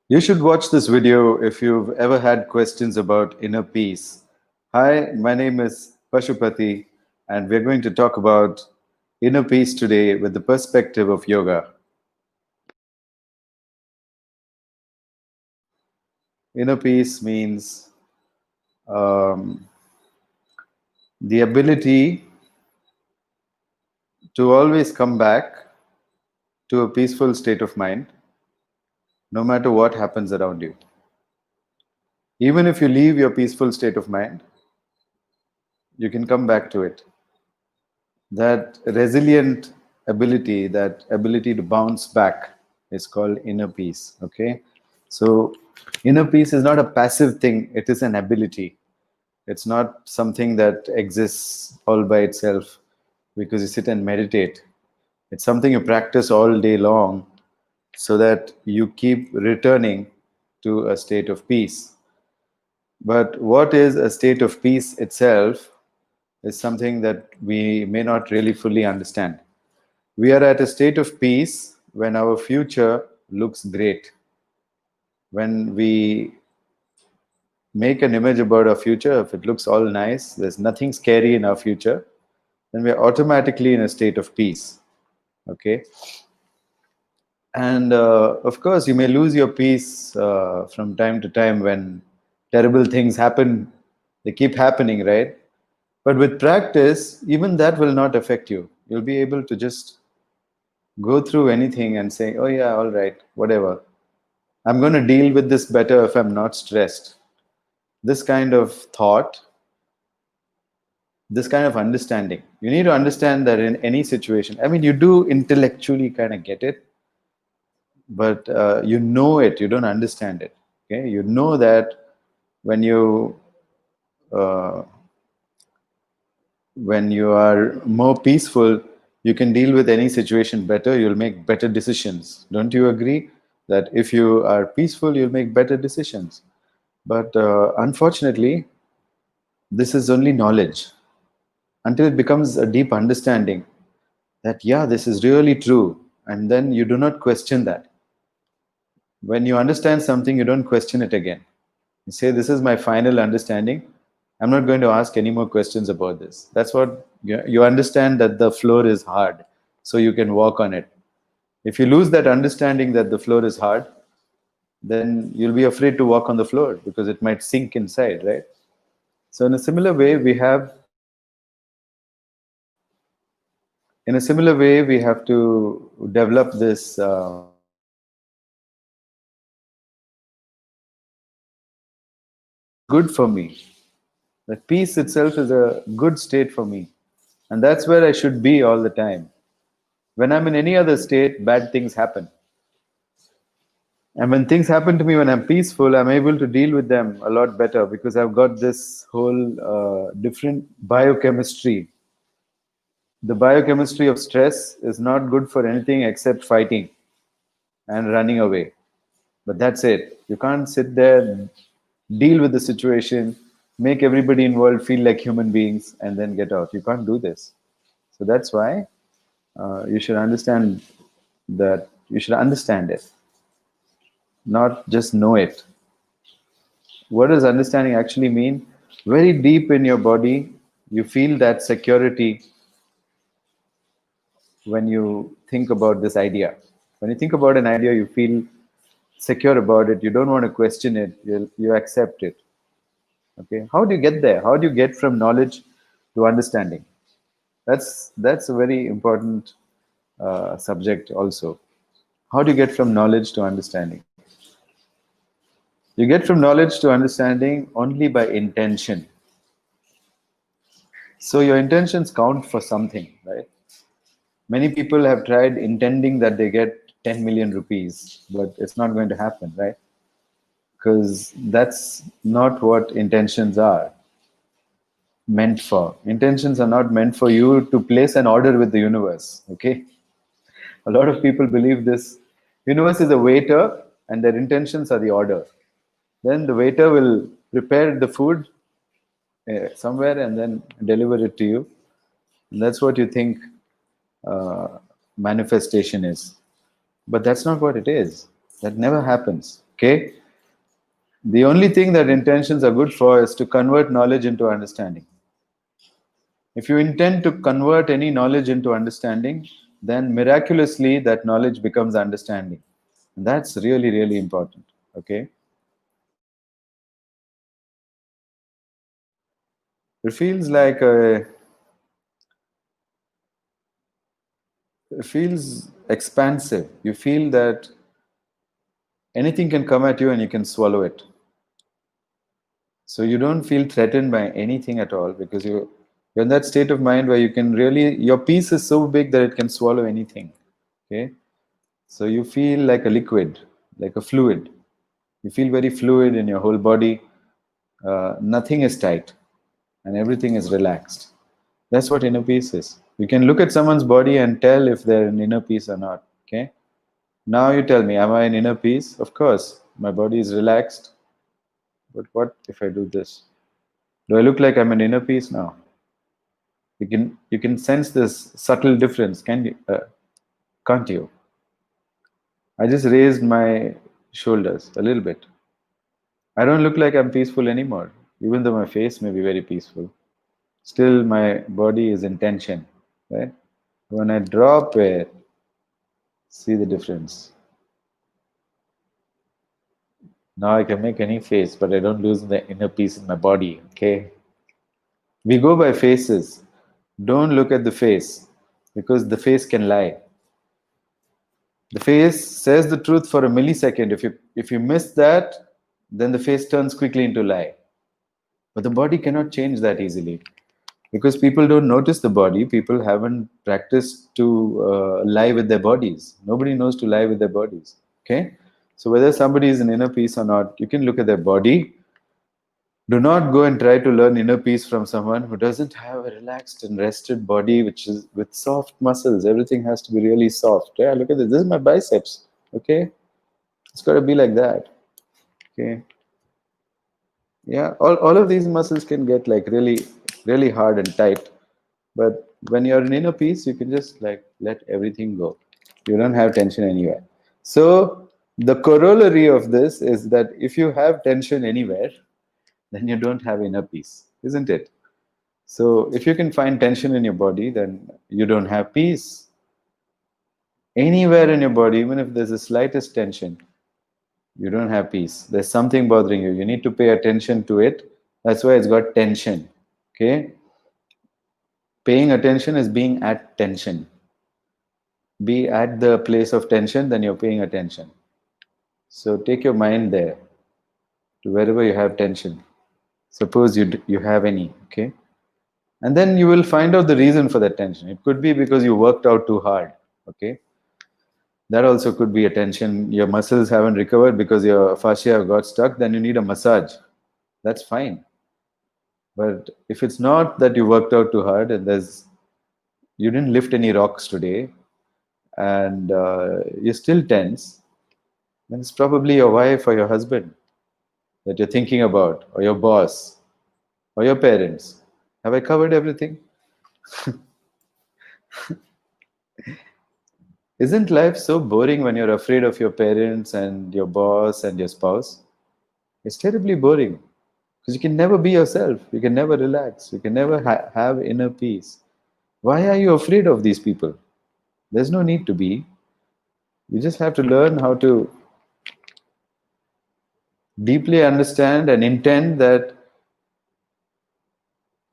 You should watch this video if you've ever had questions about inner peace. Hi, my name is Pashupati, and we're going to talk about inner peace today with the perspective of yoga. Inner peace means um, the ability to always come back to a peaceful state of mind, no matter what happens around you. Even if you leave your peaceful state of mind, you can come back to it. That resilient ability, that ability to bounce back is called inner peace. Okay. So inner peace is not a passive thing, it is an ability. It's not something that exists all by itself because you sit and meditate. It's something you practice all day long so that you keep returning to a state of peace. But what is a state of peace itself is something that we may not really fully understand. We are at a state of peace when our future looks great. When we make an image about our future, if it looks all nice, there's nothing scary in our future, then we're automatically in a state of peace. Okay. And of course, you may lose your peace from time to time when terrible things happen. They keep happening, right? But with practice, even that will not affect you. You'll be able to just go through anything and say, oh, yeah, all right, whatever. I'm going to deal with this better if I'm not stressed. This kind of thought, this kind of understanding. You need to understand that in any situation, I mean, you do intellectually kind of get it, but you know it, you don't understand it. Okay, you know that when you uh, are more peaceful, you can deal with any situation better. You'll make better decisions. Don't you agree that if you are peaceful, you'll make better decisions? But unfortunately, this is only knowledge until it becomes a deep understanding that, yeah, this is really true. And then you do not question that. When you understand something, you don't question it again. You say, this is my final understanding. I'm not going to ask any more questions about this. That's what you understand, that the floor is hard, so you can walk on it. If you lose that understanding that the floor is hard, then you'll be afraid to walk on the floor because it might sink inside, right? So in a similar way, we have to develop this good for me. That peace itself is a good state for me. And that's where I should be all the time. When I'm in any other state, bad things happen. And when things happen to me when I'm peaceful, I'm able to deal with them a lot better because I've got this whole different biochemistry. The biochemistry of stress is not good for anything except fighting and running away. But that's it. You can't sit there, deal with the situation, make everybody involved feel like human beings, and then get out. You can't do this. So that's why you should understand that you should understand it, not just know it. What does understanding actually mean? Very deep in your body, you feel that security when you think about this idea. When you think about an idea, you feel secure about it. You don't want to question it. You accept it. Okay. How do you get there? How do you get from knowledge to understanding? That's a very important subject also. How do you get from knowledge to understanding? You get from knowledge to understanding only by intention. So your intentions count for something, right? Many people have tried intending that they get 10 million rupees, but it's not going to happen, right? Because that's not what intentions are meant for. Intentions are not meant for you to place an order with the universe, okay? A lot of people believe this. Universe is a waiter and their intentions are the order. Then the waiter will prepare the food somewhere and then deliver it to you. And that's what you think manifestation is. But that's not what it is. That never happens. Okay? The only thing that intentions are good for is to convert knowledge into understanding. If you intend to convert any knowledge into understanding, then miraculously that knowledge becomes understanding. And that's really, really important. Okay? It feels like it feels expansive. You feel that anything can come at you and you can swallow it. So you don't feel threatened by anything at all because you're in that state of mind where you can really, your peace is so big that it can swallow anything. Okay? So you feel like a liquid, like a fluid. You feel very fluid in your whole body. Nothing is tight and everything is relaxed. That's what inner peace is. You can look at someone's body and tell if they're in inner peace or not. Okay? Now you tell me, am I in inner peace? Of course. My body is relaxed. But what if I do this? Do I look like I'm in inner peace now? You can sense this subtle difference, can you? Can't you? I just raised my shoulders a little bit. I don't look like I'm peaceful anymore, even though my face may be very peaceful. Still, my body is in tension, right? When I drop it, see the difference. Now I can make any face, but I don't lose the inner peace in my body, okay? We go by faces. Don't look at the face, because the face can lie. The face says the truth for a millisecond. If you miss that, then the face turns quickly into lie. But the body cannot change that easily. Because people don't notice the body, people haven't practiced to lie with their bodies. Nobody knows to lie with their bodies. Okay? So whether somebody is in inner peace or not, you can look at their body. Do not go and try to learn inner peace from someone who doesn't have a relaxed and rested body, which is with soft muscles. Everything has to be really soft. Yeah, look at this. This is my biceps. Okay? It's got to be like that. Okay? Yeah, all of these muscles can get like really, really hard and tight. But when you're in inner peace, you can just like let everything go. You don't have tension anywhere. So the corollary of this is that if you have tension anywhere, then you don't have inner peace, isn't it? So if you can find tension in your body, then you don't have peace. Anywhere in your body, even if there's the slightest tension, you don't have peace. There's something bothering you. You need to pay attention to it. That's why it's got tension. Okay? Paying attention is being at tension. Be at the place of tension, then you're paying attention. So take your mind there to wherever you have tension. Suppose you have any, okay? And then you will find out the reason for that tension. It could be because you worked out too hard, okay? That also could be a tension. Your muscles haven't recovered because your fascia got stuck, then you need a massage. That's fine. But if it's not that you worked out too hard and you didn't lift any rocks today and you're still tense, then it's probably your wife or your husband that you're thinking about, or your boss, or your parents. Have I covered everything? Isn't life so boring when you're afraid of your parents and your boss and your spouse? It's terribly boring because you can never be yourself. You can never relax. You can never have inner peace. Why are you afraid of these people? There's no need to be. You just have to learn how to deeply understand and intend that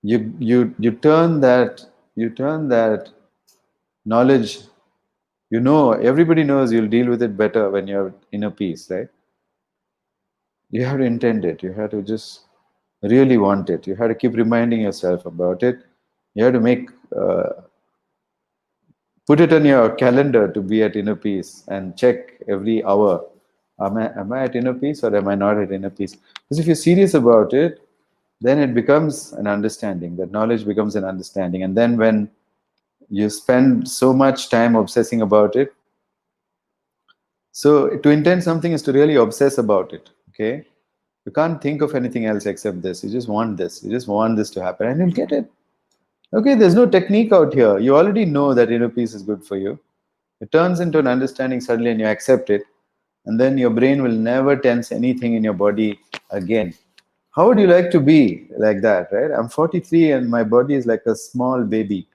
you turn that knowledge. Everybody knows you'll deal with it better when you're in a peace, right? You have to intend it. You have to just really want it. You have to keep reminding yourself about it. You have to put it on your calendar to be at inner peace and check every hour. Am I at inner peace or am I not at inner peace? Because if you're serious about it, then it becomes an understanding. That knowledge becomes an understanding. And then when you spend so much time obsessing about it, so to intend something is to really obsess about it, okay? You can't think of anything else except this. You just want this. You just want this to happen and you'll get it. Okay, there's no technique out here. You already know that inner peace is good for you. It turns into an understanding suddenly and you accept it. and then your brain will never tense anything in your body again. How would you like to be like that, right? I'm 43 and my body is like a small baby.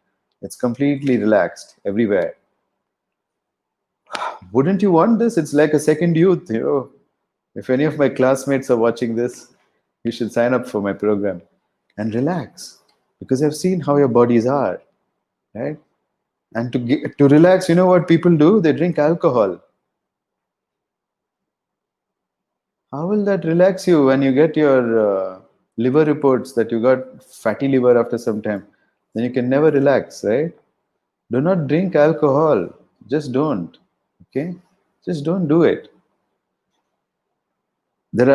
It's completely relaxed everywhere. Wouldn't you want this? It's like a second youth, you know. If any of my classmates are watching this, you should sign up for my program and relax, because I've seen how your bodies are, right? And to relax, you know what people do? They drink alcohol. How will that relax you when you get your liver reports that you got fatty liver after some time? Then you can never relax, right? Do not drink alcohol. Just don't. Okay? Just don't do it. There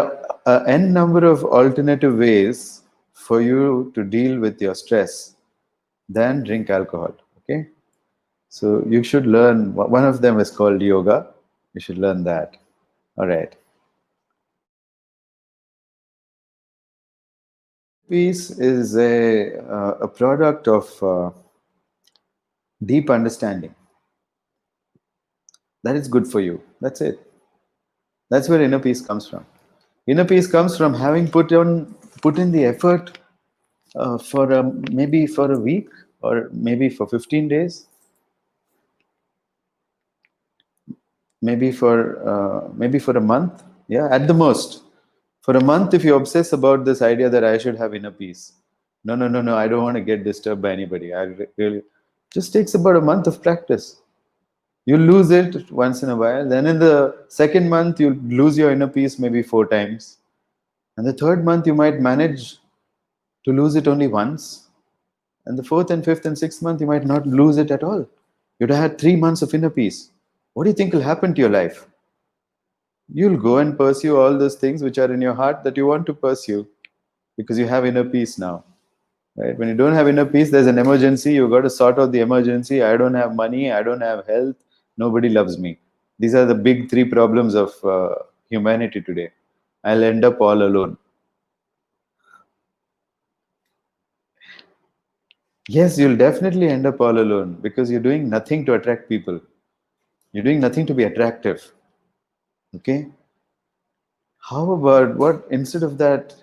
are n number of alternative ways for you to deal with your stress than drink alcohol. Okay? So you should learn. One of them is called yoga. You should learn that. All right. Peace is a product of deep understanding. That is good for you. That's it. That's where inner peace comes from. Inner peace comes from having put in the effort for maybe for a week or maybe for 15 days, maybe for a month. Yeah, at the most. For a month, if you obsess about this idea that I should have inner peace, no, no, no, no, I don't want to get disturbed by anybody. Really just takes about a month of practice. You lose it once in a while. Then in the second month, you lose your inner peace maybe 4 times. And the third month, you might manage to lose it only once. And the fourth and fifth and sixth month, you might not lose it at all. You'd have had 3 months of inner peace. What do you think will happen to your life? You'll go and pursue all those things which are in your heart that you want to pursue because you have inner peace now. Right? When you don't have inner peace, there's an emergency. You've got to sort out the emergency. I don't have money. I don't have health. Nobody loves me. These are the big three problems of humanity today. I'll end up all alone. Yes, you'll definitely end up all alone because you're doing nothing to attract people. You're doing nothing to be attractive. Okay? How about what, instead of that,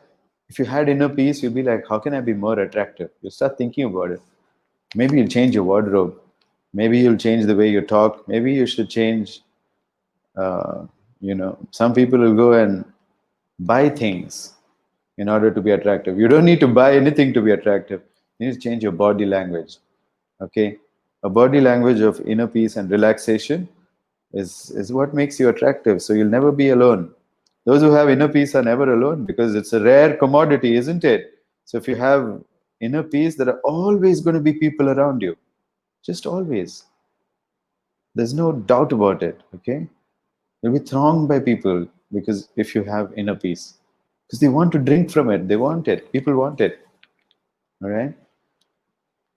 if you had inner peace, you'd be like, how can I be more attractive? You start thinking about it. Maybe you'll change your wardrobe. Maybe you'll change the way you talk. Maybe you should change, some people will go and buy things in order to be attractive. You don't need to buy anything to be attractive. You need to change your body language. Okay? A body language of inner peace and relaxation is what makes you attractive. So you'll never be alone. Those who have inner peace are never alone because it's a rare commodity, isn't it? So if you have inner peace, there are always going to be people around you. Just always. There's no doubt about it. Okay? You'll be thronged by people because if you have inner peace. Because they want to drink from it. They want it. People want it. All right?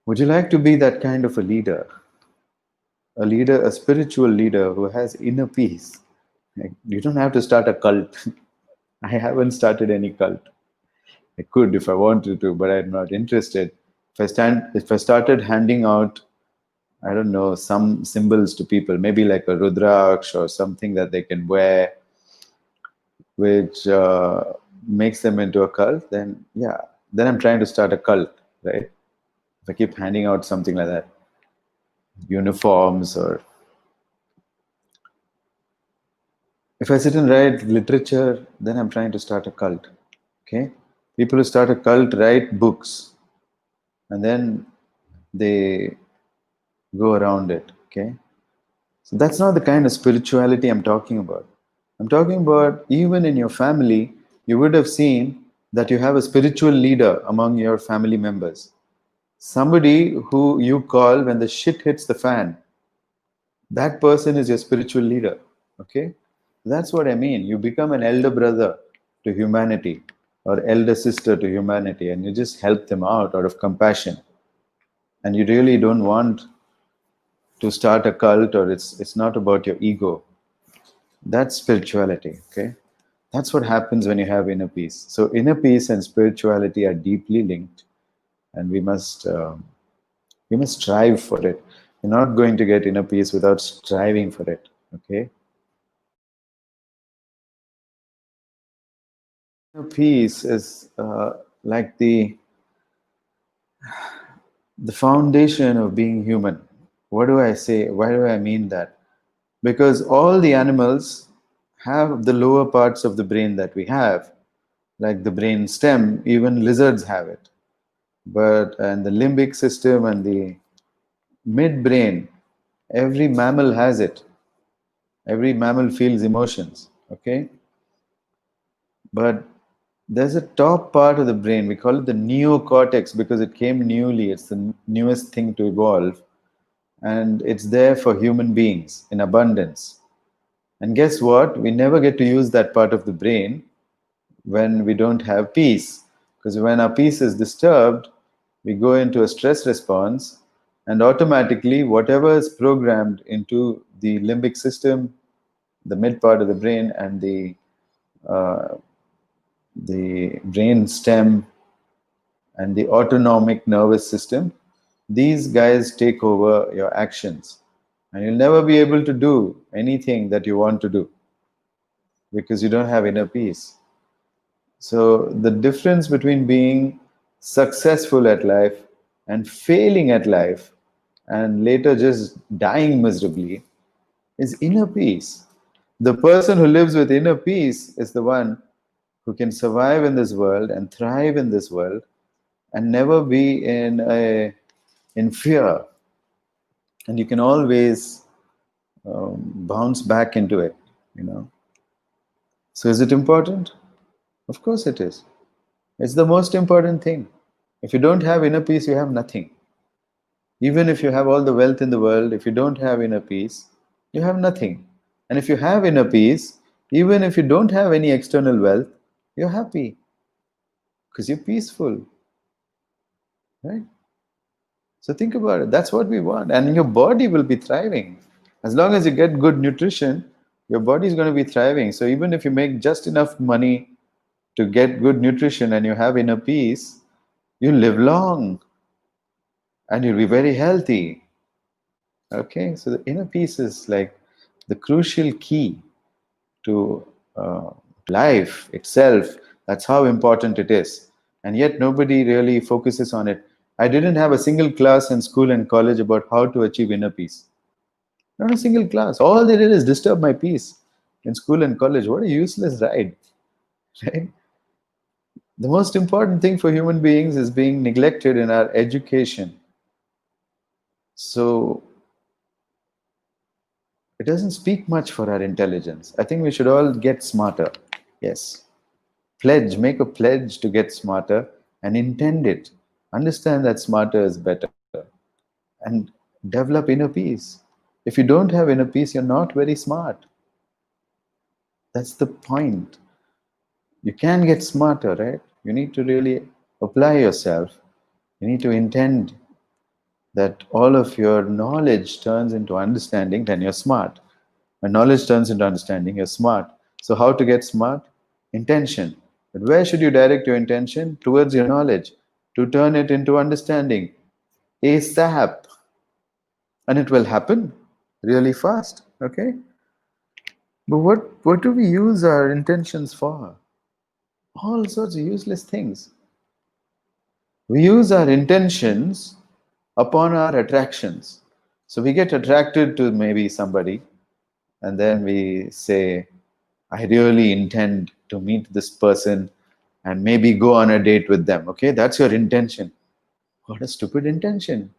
Would you like to be that kind of a leader? A leader, a spiritual leader who has inner peace. You don't have to start a cult. I haven't started any cult. I could if I wanted to, but I'm not interested. If I started handing out, I don't know, some symbols to people, maybe like a rudraksh or something that they can wear, which makes them into a cult, then yeah, then I'm trying to start a cult, right? If I keep handing out something like that, uniforms, or if I sit and write literature, then I'm trying to start a cult. Okay? People who start a cult write books and then they go around it. Okay? So that's not the kind of spirituality I'm talking about. I'm talking about even in your family, you would have seen that you have a spiritual leader among your family members. Somebody who you call when the shit hits the fan. That person is your spiritual leader. Okay? That's what I mean. You become an elder brother to humanity or elder sister to humanity, and you just help them out of compassion. And you really don't want to start a cult, or it's not about your ego. That's spirituality. Okay? That's what happens when you have inner peace. So inner peace and spirituality are deeply linked, and we must strive for it. You're not going to get inner peace without striving for it. Okay? Peace is like the foundation of being human. What do I say? Why do I mean that? Because all the animals have the lower parts of the brain that we have, like the brain stem. Even lizards have it. But and the limbic system and the midbrain, every mammal has it. Every mammal feels emotions. Okay, but there's a top part of the brain. We call it the neocortex because it came newly. It's the newest thing to evolve, and it's there for human beings in abundance. And guess what? We never get to use that part of the brain when we don't have peace. Because when our peace is disturbed, we go into a stress response, and automatically, whatever is programmed into the limbic system, the mid part of the brain, and uh, the brain stem, and the autonomic nervous system, these guys take over your actions. And you'll never be able to do anything that you want to do because you don't have inner peace. So the difference between being successful at life and failing at life and later just dying miserably is inner peace. The person who lives with inner peace is the one who can survive in this world and thrive in this world and never be in fear. And you can always bounce back into it, you know. So is it important? Of course it is. It's the most important thing. If you don't have inner peace, you have nothing. Even if you have all the wealth in the world, if you don't have inner peace, you have nothing. And if you have inner peace, even if you don't have any external wealth, you're happy because you're peaceful, right? So think about it. That's what we want. And your body will be thriving. As long as you get good nutrition, your body is going to be thriving. So even if you make just enough money to get good nutrition and you have inner peace, you live long and you'll be very healthy. Okay, so the inner peace is like the crucial key to life itself. That's how important it is. And yet nobody really focuses on it. I didn't have a single class in school and college about how to achieve inner peace. Not a single class. All they did is disturb my peace in school and college. What a useless ride, right? The most important thing for human beings is being neglected in our education. So it doesn't speak much for our intelligence. I think we should all get smarter. Yes. Pledge, make a pledge to get smarter and intend it. Understand that smarter is better and develop inner peace. If you don't have inner peace, you're not very smart. That's the point. You can get smarter, right? You need to really apply yourself. You need to intend that all of your knowledge turns into understanding, then you're smart. When knowledge turns into understanding, you're smart. So how to get smart? Intention. But where should you direct your intention? Towards your knowledge, to turn it into understanding. ASAP. And it will happen really fast. Okay? But what do we use our intentions for? All sorts of useless things. We use our intentions upon our attractions. So we get attracted to maybe somebody, and then we say, I really intend to meet this person and maybe go on a date with them. Okay, that's your intention. What a stupid intention.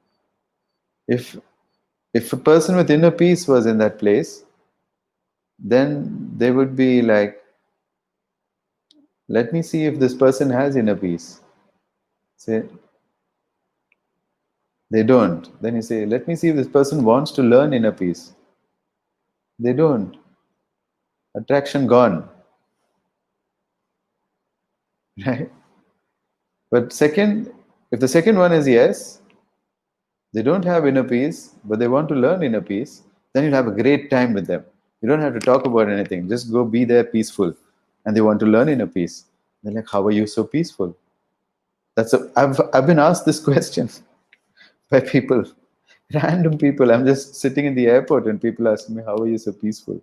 If a person with inner peace was in that place, then they would be like, let me see if this person has inner peace. Say, they don't. Then you say, let me see if this person wants to learn inner peace. They don't. Attraction gone. Right? But second, if the second one is yes, they don't have inner peace, but they want to learn inner peace, then you'll have a great time with them. You don't have to talk about anything. Just go be there peaceful. And they want to learn inner peace. They're like, how are you so peaceful? I've been asked this question by people, random people. I'm just sitting in the airport and people ask me, how are you so peaceful?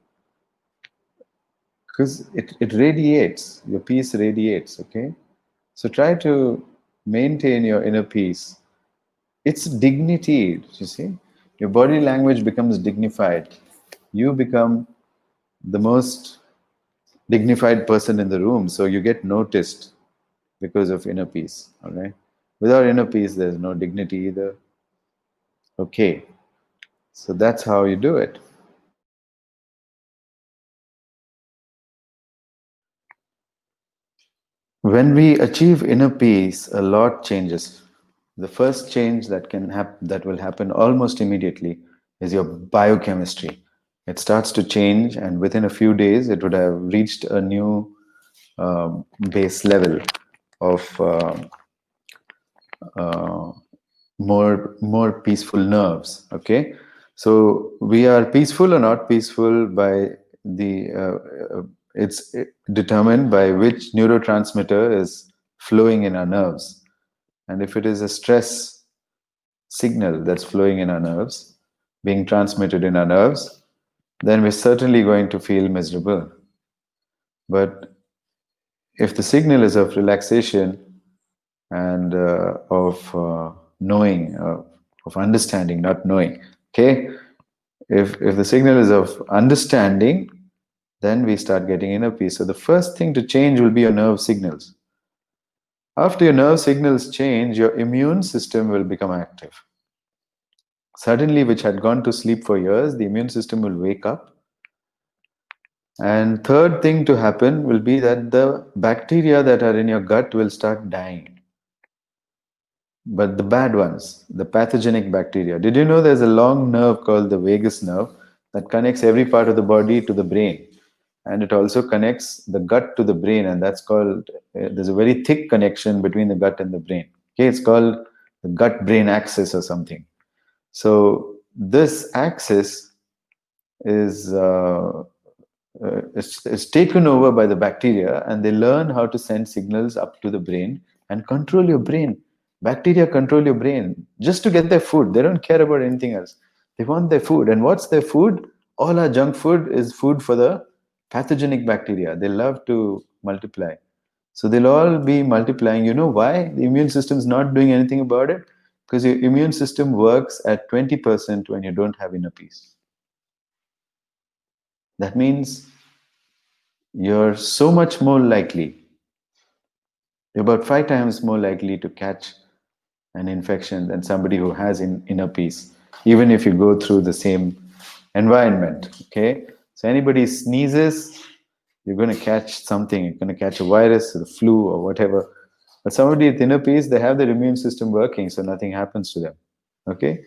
because it radiates. Your peace radiates. Okay, so try to maintain your inner peace. It's dignity. You see, your body language becomes dignified. You become the most dignified person in the room, so you get noticed because of inner peace. All right, without inner peace there's no dignity either. Okay, so that's how you do it. When we achieve inner peace, a lot changes. The first change that will happen almost immediately is your biochemistry. It starts to change, and within a few days, it would have reached a new base level of uh, more peaceful nerves. Okay, so we are peaceful or not peaceful by the it's determined by which neurotransmitter is flowing in our nerves, and if it is a stress signal that's flowing in our nerves, being transmitted in our nerves, then we're certainly going to feel miserable. But if the signal is of relaxation and of knowing, of understanding, not knowing. Okay, if the signal is of understanding, then we start getting inner peace. So the first thing to change will be your nerve signals. After your nerve signals change, your immune system will become active. Suddenly, which had gone to sleep for years, the immune system will wake up. And third thing to happen will be that the bacteria that are in your gut will start dying. But the bad ones, the pathogenic bacteria. Did you know there's a long nerve called the vagus nerve that connects every part of the body to the brain? And it also connects the gut to the brain, and that's called, there's a very thick connection between the gut and the brain. Okay, it's called the gut brain axis or something. So this axis is is taken over by the bacteria, and they learn how to send signals up to the brain and control your brain. Bacteria control your brain just to get their food. They don't care about anything else. They want their food. And what's their food? All our junk food is food for the pathogenic bacteria. They love to multiply. So they'll all be multiplying. You know why? The immune system is not doing anything about it? Because your immune system works at 20% when you don't have inner peace. That means you're so much more likely, you're about 5 times more likely to catch an infection than somebody who has inner peace, even if you go through the same environment. Okay, so anybody sneezes, you're going to catch something. You're going to catch a virus or the flu or whatever. But somebody with inner peace, they have their immune system working, so nothing happens to them. Okay,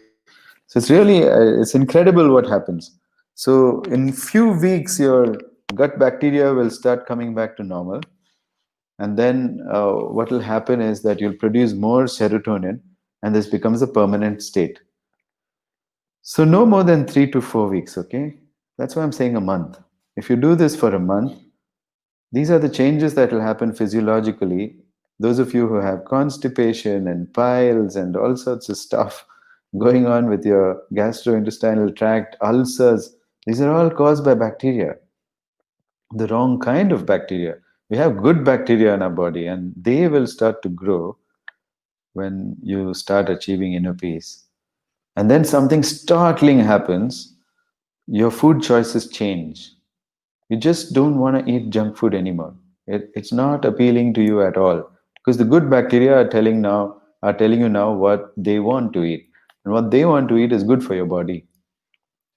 so it's really it's incredible what happens. So in few weeks, your gut bacteria will start coming back to normal. And then what will happen is that you'll produce more serotonin, and this becomes a permanent state. So no more than 3 to 4 weeks, okay? That's why I'm saying a month. If you do this for a month, these are the changes that will happen physiologically. Those of you who have constipation and piles and all sorts of stuff going on with your gastrointestinal tract, ulcers, these are all caused by bacteria, the wrong kind of bacteria. We have good bacteria in our body, and they will start to grow when you start achieving inner peace. And then something startling happens. Your food choices change. You just don't want to eat junk food anymore. It's not appealing to you at all, because the good bacteria are telling you now what they want to eat, and what they want to eat is good for your body.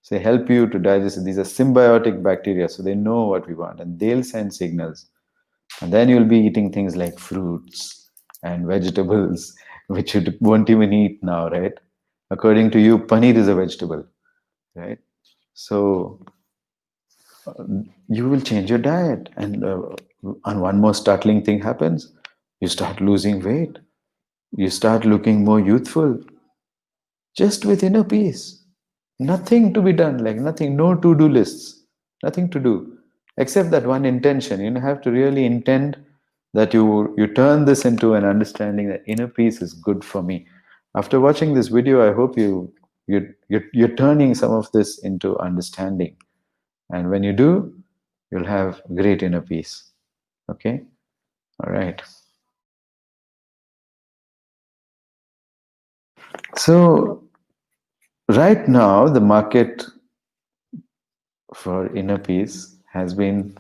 So they help you to digest it. These are symbiotic bacteria, so they know what we want, and they'll send signals. And then you'll be eating things like fruits and vegetables, which you won't even eat now, right? According to you, paneer is a vegetable, right? So you will change your diet. And one more startling thing happens. You start losing weight. You start looking more youthful, just with inner peace. Nothing to be done, like nothing, no to-do lists, nothing to do, except that one intention. You have to really intend that you turn this into an understanding that inner peace is good for me. After watching this video, I hope you're turning some of this into understanding. And when you do, you'll have great inner peace. Okay? All right. So, right now, the market for inner peace has been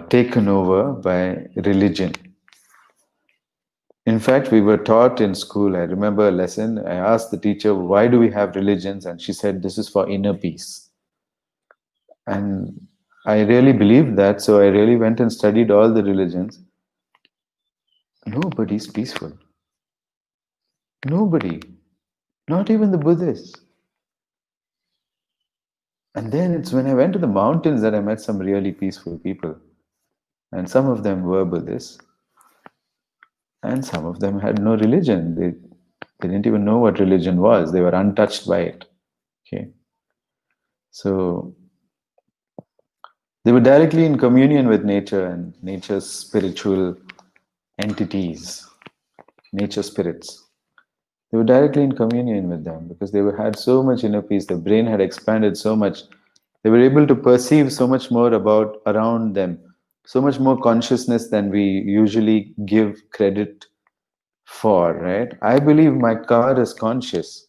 taken over by religion. In fact, we were taught in school. I remember a lesson. I asked the teacher, why do we have religions? And she said, this is for inner peace. And I really believed that. So I really went and studied all the religions. Nobody's peaceful. Nobody. Not even the Buddhists. And then it's when I went to the mountains that I met some really peaceful people. And some of them were Buddhists. And some of them had no religion. They didn't even know what religion was. They were untouched by it. Okay. So they were directly in communion with nature and nature's spiritual entities, nature spirits. They were directly in communion with them because they had so much inner peace. Their brain had expanded so much. They were able to perceive so much more about around them, so much more consciousness than we usually give credit for, right? I believe my car is conscious.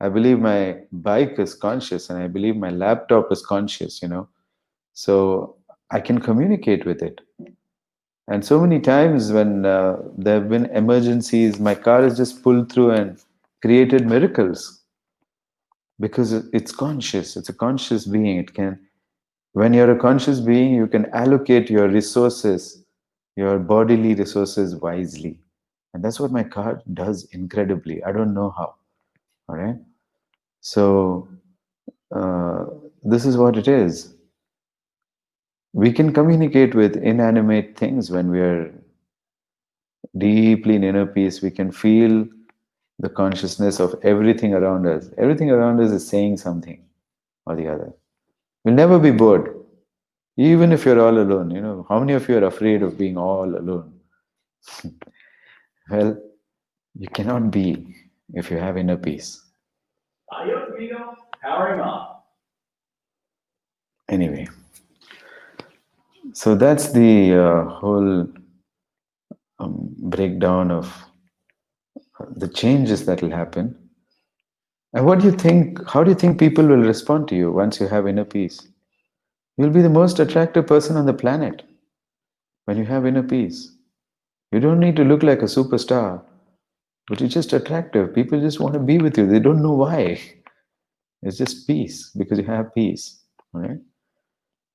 I believe my bike is conscious, and I believe my laptop is conscious, So I can communicate with it. And so many times when there have been emergencies, my car has just pulled through and created miracles because it's conscious. It's a conscious being. When you're a conscious being, you can allocate your resources, your bodily resources wisely. And that's what my car does incredibly. I don't know how. All right. So this is what it is. We can communicate with inanimate things when we are deeply in inner peace. We can feel the consciousness of everything around us. Everything around us is saying something or the other. We'll never be bored, even if you're all alone. How many of you are afraid of being all alone? Well, you cannot be if you have inner peace. Powering on. Anyway, so that's the whole breakdown of the changes that will happen. And what do you think? How do you think people will respond to you once you have inner peace? You'll be the most attractive person on the planet when you have inner peace. You don't need to look like a superstar, but you're just attractive. People just want to be with you. They don't know why. It's just peace because you have peace. Right?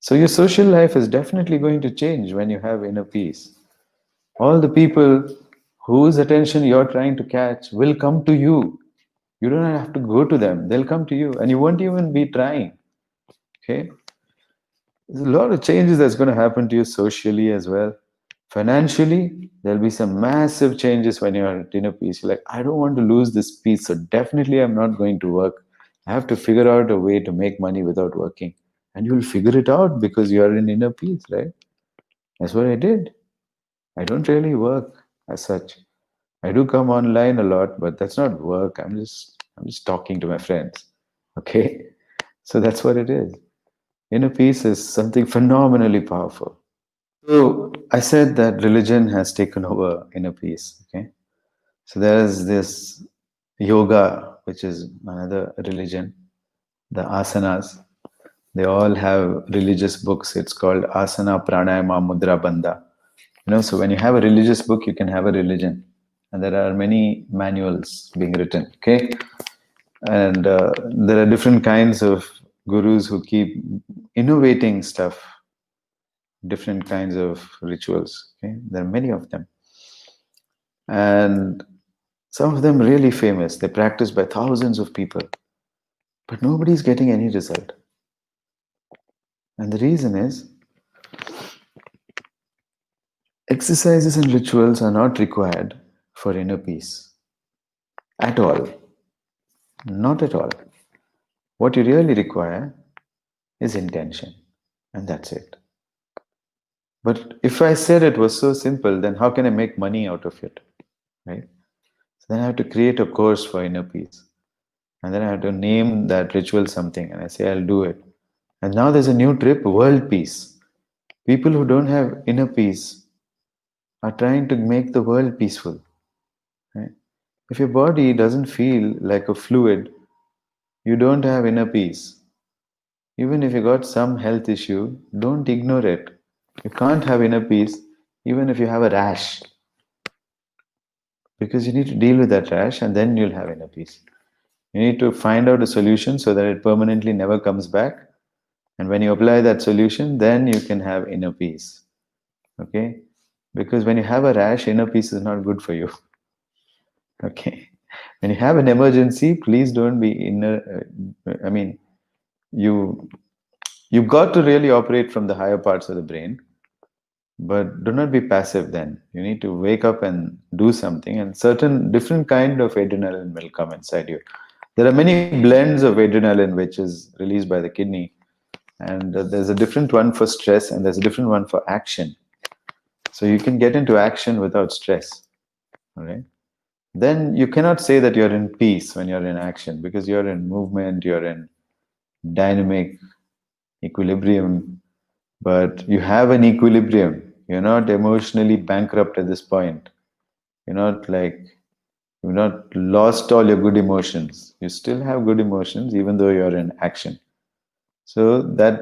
So your social life is definitely going to change when you have inner peace. All the people whose attention you're trying to catch will come to you. You don't have to go to them. They'll come to you and you won't even be trying. Okay? There's a lot of changes that's going to happen to you socially as well. Financially, there'll be some massive changes when you're at inner peace. You're like, I don't want to lose this peace, so definitely I'm not going to work. I have to figure out a way to make money without working. And you'll figure it out because you're in inner peace, right? That's what I did. I don't really work as such. I do come online a lot, but that's not work. I'm just talking to my friends. Okay? So that's what it is. Inner peace is something phenomenally powerful. So I said that religion has taken over inner peace. Okay? So there is this yoga, which is another religion, the asanas. They all have religious books. It's called Asana Pranayama Mudra Bandha. So when you have a religious book, you can have a religion. And there are many manuals being written. Okay? And there are different kinds of gurus who keep innovating stuff, different kinds of rituals. Okay? There are many of them. And some of them really famous. They're practiced by thousands of people. But nobody's getting any result. And the reason is, exercises and rituals are not required for inner peace. At all. Not at all. What you really require is intention. And that's it. But if I said it was so simple, then how can I make money out of it? Right? So then I have to create a course for inner peace. And then I have to name that ritual something. And I say, I'll do it. And now there's a new trip, world peace. People who don't have inner peace are trying to make the world peaceful. Right? If your body doesn't feel like a fluid, you don't have inner peace. Even if you got some health issue, don't ignore it. You can't have inner peace even if you have a rash, because you need to deal with that rash and then you'll have inner peace. You need to find out a solution so that it permanently never comes back. And when you apply that solution, then you can have inner peace. Okay? Because when you have a rash, inner peace is not good for you. Okay? When you have an emergency, please don't be inner. I mean, you you've got to really operate from the higher parts of the brain, but do not be passive. Then you need to wake up and do something, and certain different kind of adrenaline will come inside you. There are many blends of adrenaline which is released by the kidney, and there's a different one for stress and there's a different one for action. So you can get into action without stress. All right, then you cannot say that you're in peace when you're in action, because you're in movement, you're in dynamic equilibrium, but you have an equilibrium. You're not emotionally bankrupt at this point. You're not like, you've not lost all your good emotions. You still have good emotions even though you're in action. So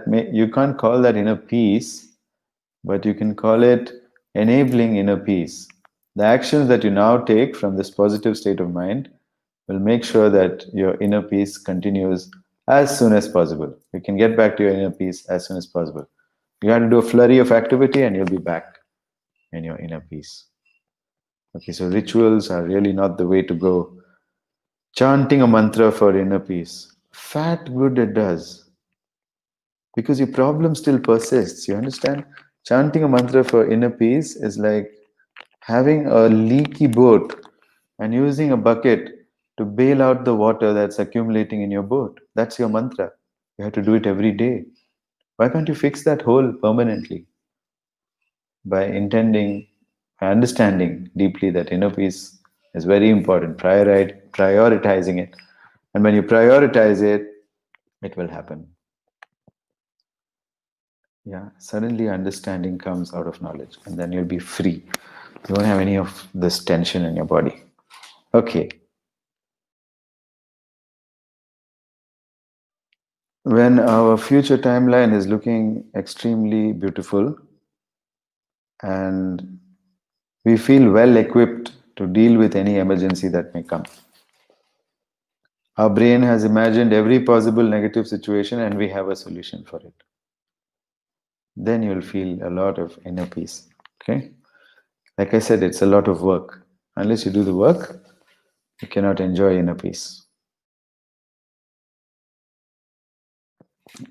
you can't call that inner peace, but you can call it enabling inner peace. The actions that you now take from this positive state of mind will make sure that your inner peace continues as soon as possible. You can get back to your inner peace as soon as possible. You have to do a flurry of activity and you'll be back in your inner peace. Okay, so rituals are really not the way to go. Chanting a mantra for inner peace, fat good it does, because your problem still persists. You understand? Chanting a mantra for inner peace is like having a leaky boat and using a bucket to bail out the water that's accumulating in your boat. That's your mantra. You have to do it every day. Why can't you fix that hole permanently by intending, by understanding deeply that inner peace is very important, prioritizing it. And when you prioritize it, it will happen. Yeah, suddenly understanding comes out of knowledge, and then you'll be free. You won't have any of this tension in your body. Okay. When our future timeline is looking extremely beautiful and we feel well equipped to deal with any emergency that may come, our brain has imagined every possible negative situation and we have a solution for it. Then you'll feel a lot of inner peace. Okay? Like I said, it's a lot of work. Unless you do the work, you cannot enjoy inner peace.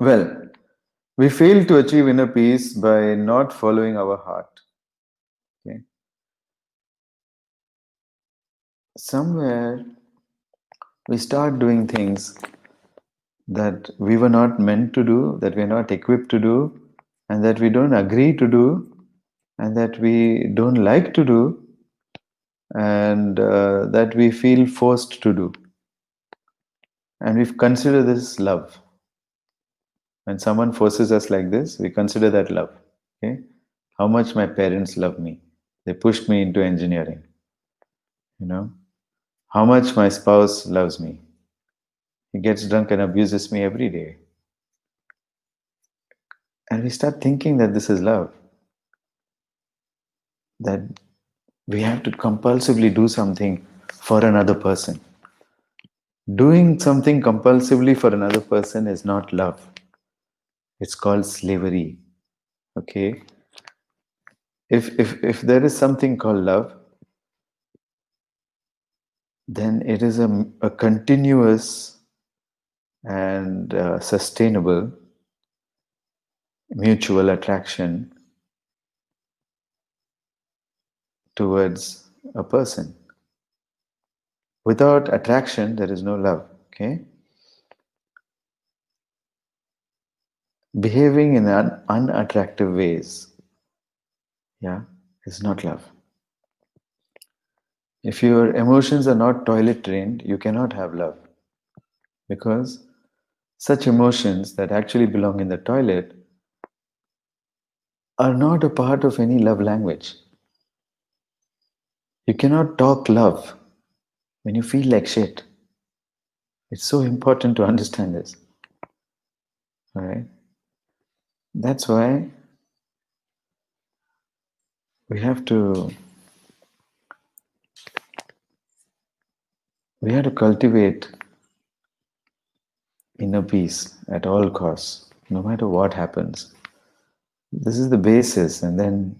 Well, we fail to achieve inner peace by not following our heart. Okay? Somewhere we start doing things that we were not meant to do, that we're not equipped to do, and that we don't agree to do, and that we don't like to do, and that we feel forced to do. And we consider this love. When someone forces us like this, we consider that love. Okay? How much my parents love me. They pushed me into engineering. You know? How much my spouse loves me. He gets drunk and abuses me every day. And we start thinking that this is love. That we have to compulsively do something for another person. Doing something compulsively for another person is not love. It's called slavery. Okay? If there is something called love, then it is a continuous and sustainable mutual attraction towards a person. Without attraction, there is no love. Okay? Behaving in unattractive ways, yeah, is not love. If your emotions are not toilet trained, you cannot have love. Because such emotions that actually belong in the toilet are not a part of any love language. You cannot talk love when you feel like shit. It's so important to understand this. All right? That's why we have to cultivate inner peace at all costs, no matter what happens. This is the basis, and then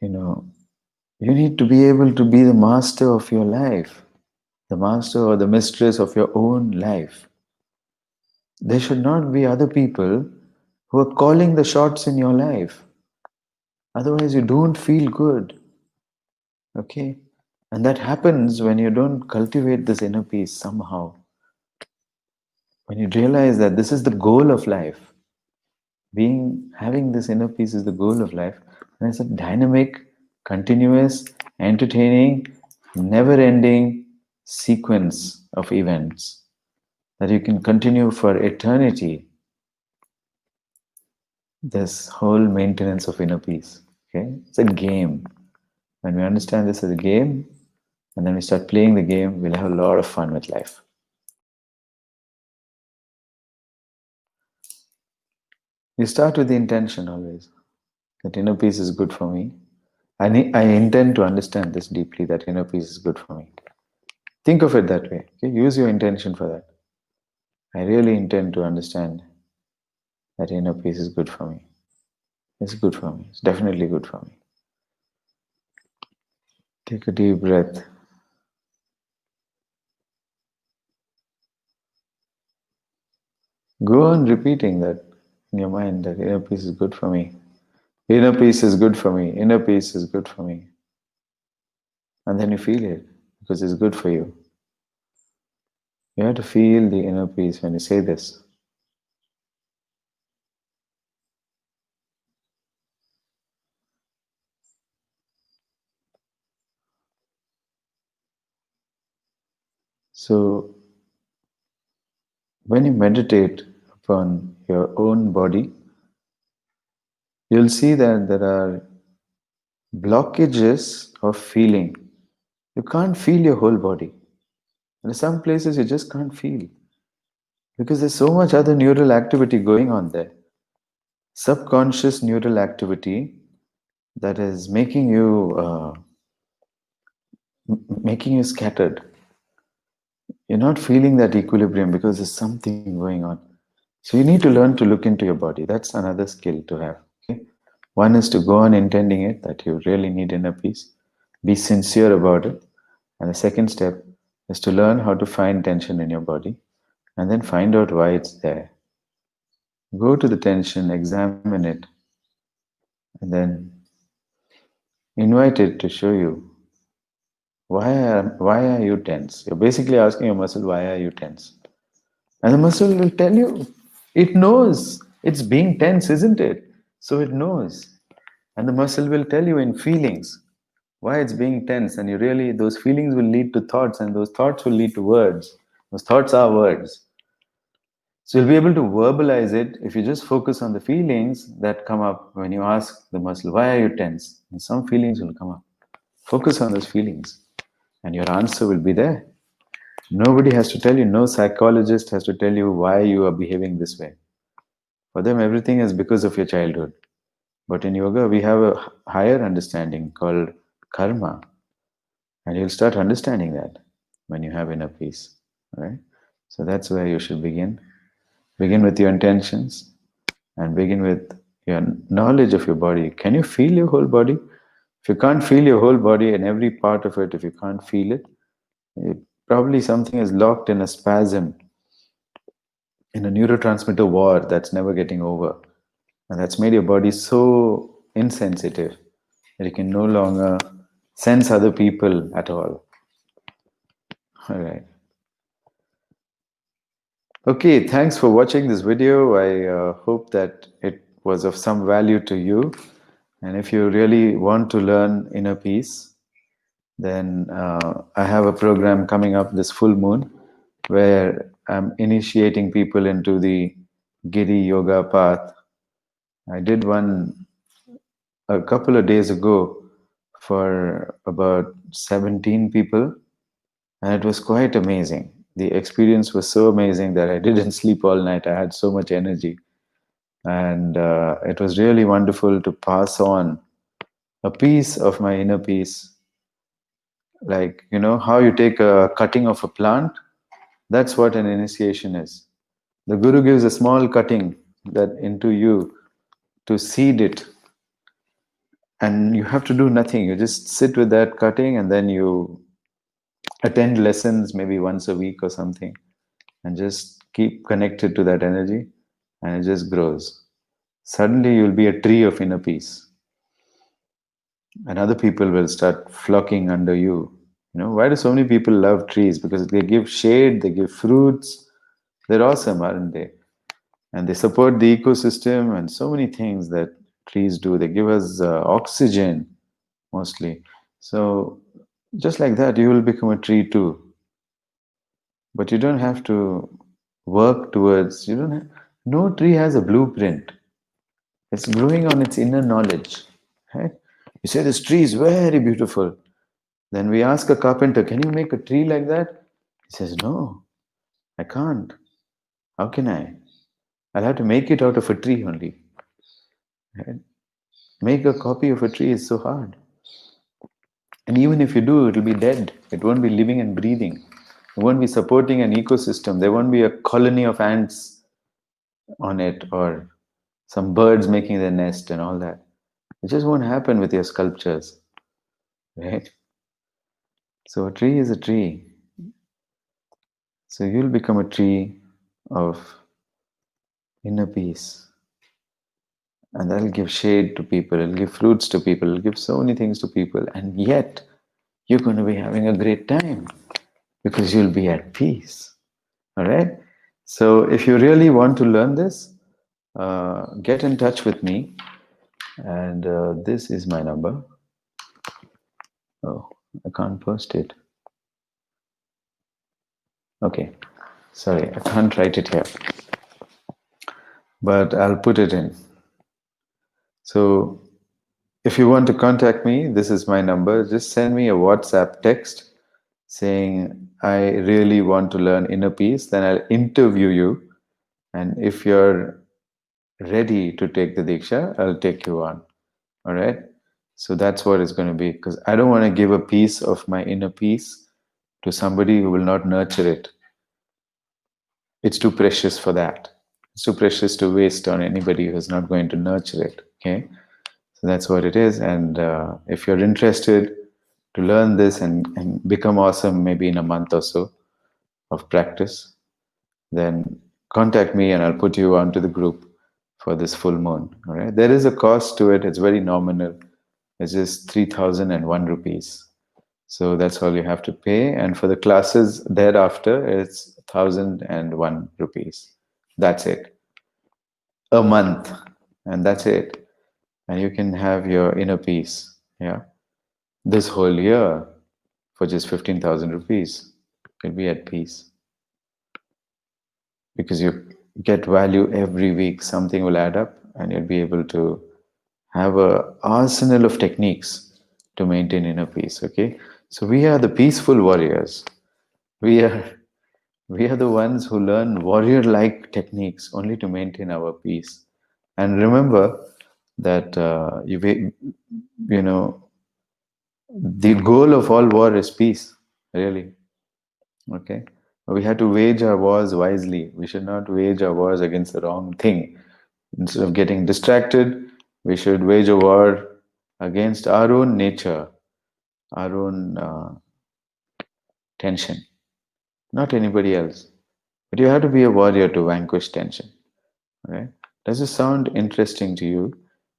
you know you need to be able to be the master of your life, the master or the mistress of your own life. There should not be other people who are calling the shots in your life. Otherwise, you don't feel good. Okay? And that happens when you don't cultivate this inner peace somehow. When you realize that this is the goal of life, having this inner peace is the goal of life, and it's a dynamic, continuous, entertaining, never-ending sequence of events that you can continue for eternity. This whole maintenance of inner peace. Okay? It's a game. When we understand this as a game, and then we start playing the game, we'll have a lot of fun with life. You start with the intention always. That inner peace is good for me. I intend to understand this deeply, that inner peace is good for me. Think of it that way. Okay? Use your intention for that. I really intend to understand that inner peace is good for me. It's good for me. It's definitely good for me. Take a deep breath. Go on repeating that in your mind, that inner peace is good for me. Inner peace is good for me. Inner peace is good for me. And then you feel it because it's good for you. You have to feel the inner peace when you say this. So, when you meditate upon your own body, you'll see that there are blockages of feeling. You can't feel your whole body. There are some places you just can't feel because there's so much other neural activity going on there. Subconscious neural activity that is making you scattered. You're not feeling that equilibrium because there's something going on. So you need to learn to look into your body. That's another skill to have. Okay? One is to go on intending it, that you really need inner peace. Be sincere about it. And the second step is to learn how to find tension in your body and then find out why it's there. Go to the tension, examine it, and then invite it to show you why are you tense. You're basically asking your muscle, why are you tense? And the muscle will tell you. It knows. It's being tense, isn't it? So it knows. And the muscle will tell you in feelings why it's being tense. And those feelings will lead to thoughts, and those thoughts will lead to words. Those thoughts are words. So you'll be able to verbalize it if you just focus on the feelings that come up when you ask the muscle, why are you tense? And some feelings will come up. Focus on those feelings, and your answer will be there. Nobody has to tell you, no psychologist has to tell you why you are behaving this way. For them, everything is because of your childhood. But in yoga, we have a higher understanding called karma. And you'll start understanding that when you have inner peace. Right? So that's where you should begin. Begin with your intentions and begin with your knowledge of your body. Can you feel your whole body? If you can't feel your whole body and every part of it, if you can't feel it, probably something is locked in a spasm, in a neurotransmitter war that's never getting over. And that's made your body so insensitive that you can no longer sense other people at all. All right. Okay, thanks for watching this video. I hope that it was of some value to you. And if you really want to learn inner peace, then I have a program coming up this full moon where I'm initiating people into the Giri Yoga path. I did one a couple of days ago for about 17 people, and it was quite amazing. The experience was so amazing that I didn't sleep all night. I had so much energy, and it was really wonderful to pass on a piece of my inner peace. Like, you know, how you take a cutting of a plant, that's what an initiation is. The guru gives a small cutting that into you to seed it, and you have to do nothing. You just sit with that cutting, and then you attend lessons maybe once a week or something, and just keep connected to that energy, and it just grows. Suddenly you'll be a tree of inner peace, and other people will start flocking under you. You know, why do so many people love trees? Because they give shade, they give fruits. They're awesome, aren't they? And they support the ecosystem and so many things that trees do. They give us oxygen mostly. So just like that, you will become a tree too. But you don't have to work towards. You don't. No tree has a blueprint. It's growing on its inner knowledge. Right? You say this tree is very beautiful. Then we ask a carpenter, "Can you make a tree like that?" He says, "No, I can't. How can I? I'll have to make it out of a tree only." Right? Make a copy of a tree is so hard. And even if you do, it'll be dead. It won't be living and breathing. It won't be supporting an ecosystem. There won't be a colony of ants on it or some birds making their nest and all that. It just won't happen with your sculptures. Right? So a tree is a tree. So you'll become a tree of inner peace. And that'll give shade to people, it'll give fruits to people, it'll give so many things to people. And yet, you're going to be having a great time because you'll be at peace. All right? So if you really want to learn this, get in touch with me. And this is my number. Oh, I can't post it. Okay. Sorry, I can't write it here. But I'll put it in. So if you want to contact me, this is my number. Just send me a WhatsApp text saying, I really want to learn inner peace. Then I'll interview you. And if you're ready to take the Diksha, I'll take you on. All right? So that's what it's going to be. Because I don't want to give a piece of my inner peace to somebody who will not nurture it. It's too precious for that. It's too precious to waste on anybody who's not going to nurture it. Okay? So that's what it is. And if you're interested to learn this and become awesome maybe in a month or so of practice, then contact me and I'll put you onto the group for this full moon. All right. There is a cost to it. It's very nominal. It's just 3,001 rupees. So that's all you have to pay. And for the classes thereafter, it's 1,001 rupees. That's it. A month. And that's it. And you can have your inner peace. Yeah. This whole year for just 15,000 rupees. You'll be at peace. Because you get value every week, something will add up and you'll be able to have an arsenal of techniques to maintain inner peace. Okay, so we are the peaceful warriors. We are the ones who learn warrior-like techniques only to maintain our peace. And remember that you know the goal of all war is peace. Really, okay. We have to wage our wars wisely. We should not wage our wars against the wrong thing. Instead of getting distracted, we should wage a war against our own nature, our own tension, not anybody else. But you have to be a warrior to vanquish tension. Right? Does this sound interesting to you?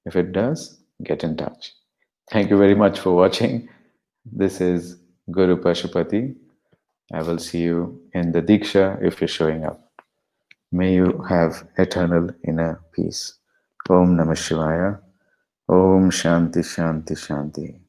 If it does, get in touch. Thank you very much for watching. This is Guru Pashupati. I will see you in the Diksha if you're showing up. May you have eternal inner peace. Om Namah Shivaya. Om Shanti Shanti Shanti.